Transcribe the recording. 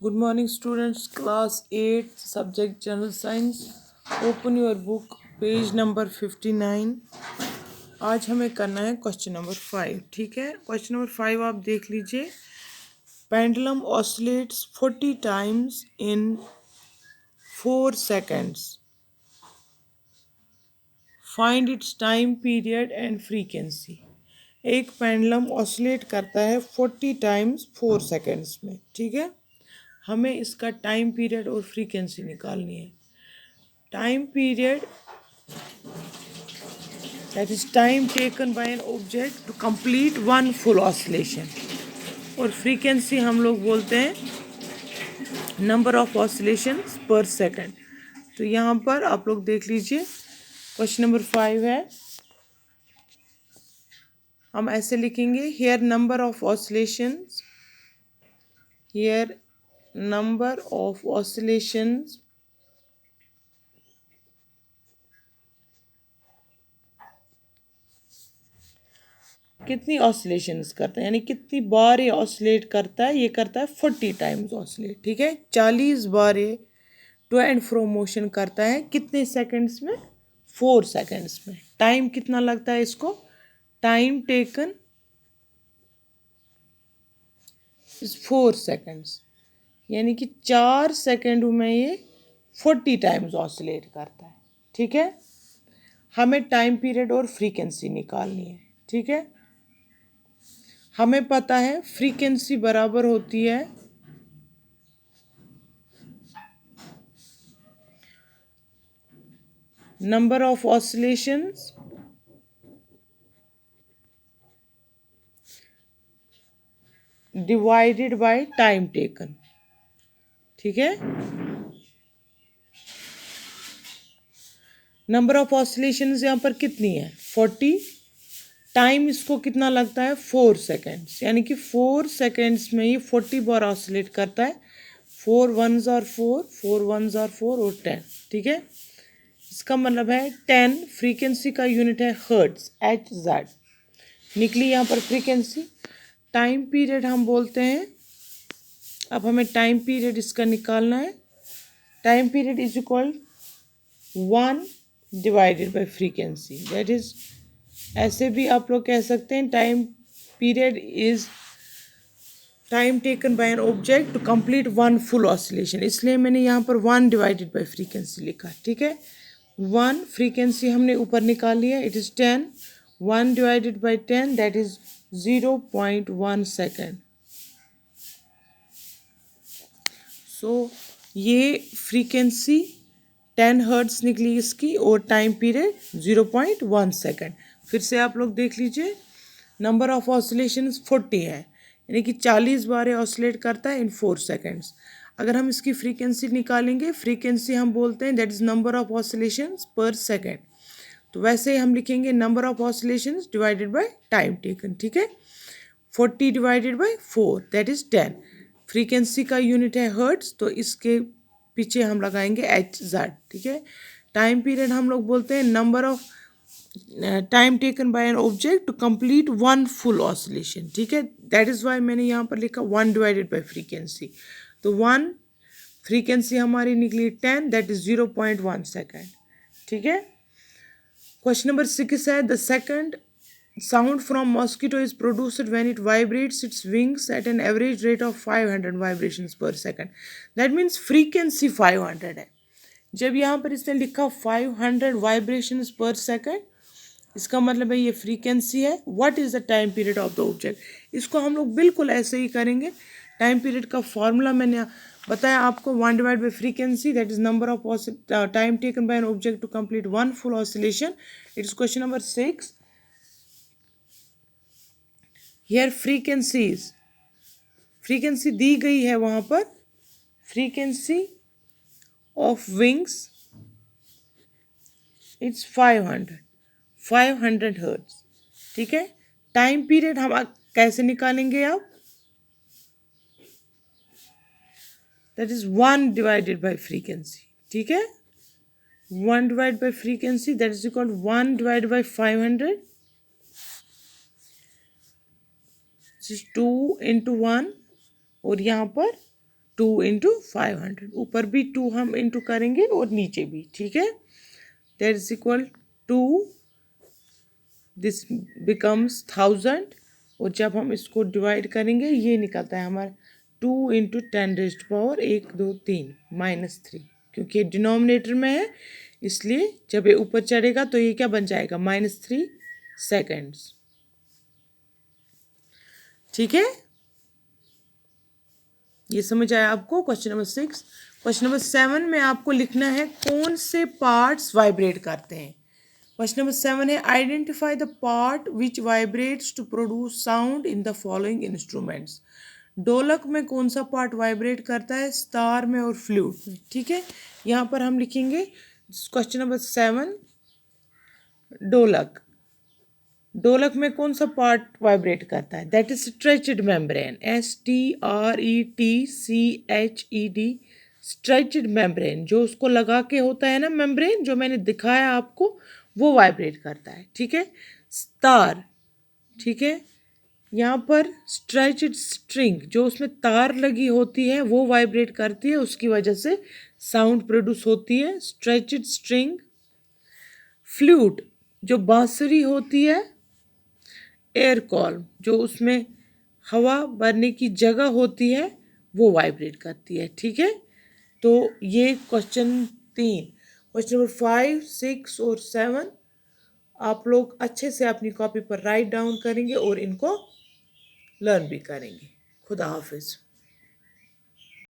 Good morning students, class 8, subject general science. Open your book, page number 59. आज हमें करना है क्वेश्चन नंबर 5. ठीक है, क्वेश्चन नंबर 5 आप देख लीजिए. Pendulum oscillates 40 times in 4 seconds. Find its time period and frequency. एक पेंडुलम ऑसिलेट करता है 40 टाइम्स 4 सेकेंड्स में. ठीक है, हमें इसका टाइम पीरियड और फ्रीक्वेंसी निकालनी है. Time period, that is time taken by an object to complete one full oscillation, और फ्रीक्वेंसी हम लोग बोलते हैं नंबर ऑफ ऑसिलेशंस पर सेकंड. तो यहाँ पर आप लोग देख लीजिए, क्वेश्चन नंबर 5 है. हम ऐसे लिखेंगे, here number of oscillations, here number of oscillations कितनी ऑसिलेशंस करता है, यानी कितनी बार ये ऑसिलेट करता है. ये करता है 40 टाइम्स ऑसिलेट. ठीक है, 40 बार ये टू एंड फ्रो मोशन करता है. कितने सेकंड्स में? 4 सेकंड्स में. टाइम कितना लगता है इसको? टाइम टेकन इज 4 सेकंड्स, यानी कि 4 सेकंड में ये 40 टाइम्स ऑसिलेट करता है. ठीक है, हमें टाइम पीरियड और फ्रीक्वेंसी निकालनी है. ठीक है, हमें पता है फ्रीक्वेंसी बराबर होती है number of oscillations divided by time taken. ठीक है, नंबर ऑफ ऑसिलेशंस यहाँ पर कितनी है? 40. टाइम इसको कितना लगता है? 4 सेकेंड्स, यानी कि 4 सेकेंड्स में ये 40 बार ऑसिलेट करता है. 4 1s are 4, 4 1s are 4 और 10. ठीक है, इसका मतलब है 10. फ्रीक्वेंसी का यूनिट है हर्ट्ज, Hz. निकली यहाँ पर फ्रीक्वेंसी. टाइम पीरियड हम बोलते हैं, अब हमें टाइम पीरियड इसका निकालना है. Time period is equal 1 divided by frequency. That is, ऐसे भी आप लोग कह सकते हैं, time period is time taken by an object to complete one full oscillation. इसलिए मैंने यहाँ पर 1 डिवाइडेड बाय फ्रीक्वेंसी लिखा. ठीक है, 1 फ्रीक्वेंसी हमने ऊपर निकाल लिया, it is 10. 1 divided by 10, that is 0.1 second. So ये फ्रीक्वेंसी 10 हर्ट्ज निकली इसकी, और टाइम पीरियड 0.1 सेकेंड. फिर से आप लोग देख लीजिए, नंबर ऑफ ऑसिलेशंस 40 है, यानी कि 40 बार ऑसिलेट करता है इन 4 सेकेंड्स. अगर हम इसकी फ्रीक्वेंसी निकालेंगे, फ्रीक्वेंसी हम बोलते हैं that is number of oscillations पर सेकेंड. तो वैसे ही हम लिखेंगे number of oscillations divided by time taken. ठीक है, 40 divided by 4, that is 10. Frequency का यूनिट है हर्ट्ज, तो इसके पीछे हम लगाएंगे Hz. ठीक है, टाइम पीरियड हम लोग बोलते हैं number of time taken by an object to complete one full oscillation. ठीक है, दैट इज़ वाई मैंने यहाँ पर लिखा 1 डिवाइडेड बाय फ्रीक्वेंसी. तो 1 फ्रीक्वेंसी हमारी निकली 10, दैट इज 0.1 सेकेंड. ठीक है, क्वेश्चन नंबर 6 है, the second sound from mosquito is produced when it vibrates its wings at an average rate of 500 vibrations per second. That means frequency 500 है. जब यहाँ पर इसने लिखा 500 vibrations per second, इसका मतलब है ये फ्रीक्वेंसी है. What is the time period of the object? इसको हम लोग बिल्कुल ऐसे ही करेंगे. टाइम पीरियड का फॉर्मूला मैंने बताया आपको, 1 divide by frequency, that is number of time taken by an object to complete one full oscillation. It is question number 6. Here frequency दी गई है वहाँ पर. Frequency of wings it's 500 hertz. ठीक है, टाइम पीरियड हम कैसे निकालेंगे आप? That is 1 divided by frequency. ठीक है, 1 divide by frequency, that is equal 1 divide by 500, 2 into 1, और यहाँ पर 2 इंटू 500, ऊपर भी 2 हम इंटू करेंगे और नीचे भी, ठीक है। That is equal to, this becomes 1000, और जब हम इसको डिवाइड करेंगे ये निकलता है हमारा 2 इंटू 10⁻⁴, 1 2 3 -3, क्योंकि ये डिनोमिनेटर में है इसलिए जब ये ऊपर चढ़ेगा तो ये क्या बन जाएगा, -3 सेकेंड्स, ठीक है। ये समझ आया आपको क्वेश्चन नंबर 6। क्वेश्चन नंबर 7 में आपको लिखना है कौन से पार्ट्स वाइब्रेट करते हैं। क्वेश्चन नंबर 7 है identify the part which vibrates to produce sound in the following instruments. ढोलक में कौन सा पार्ट वाइब्रेट करता है, सितार में और फ्लूट में, ठीक है। यहाँ पर हम लिखेंगे क्वेश्चन नंबर 7, ढोलक, ढोलक में कौन सा पार्ट वाइब्रेट करता है, that is stretched membrane, STRETCHED, stretched membrane, जो उसको लगा के होता है ना मेम्ब्रेन, जो मैंने दिखाया आपको, वो वाइब्रेट करता है, ठीक है। तार, ठीक है, यहाँ पर स्ट्रेचड स्ट्रिंग, जो उसमें तार लगी होती है वो वाइब्रेट करती है, उसकी वजह से साउंड प्रोड्यूस होती है, स्ट्रेचड स्ट्रिंग। फ्लूट, जो बांसुरी होती है, एयर कॉल, जो उसमें हवा भरने की जगह होती है वो वाइब्रेट करती है, ठीक है। तो ये क्वेश्चन 3, क्वेश्चन नंबर 5, 6 और 7 आप लोग अच्छे से अपनी कॉपी पर राइट डाउन करेंगे और इनको लर्न भी करेंगे। खुदा हाफिज़।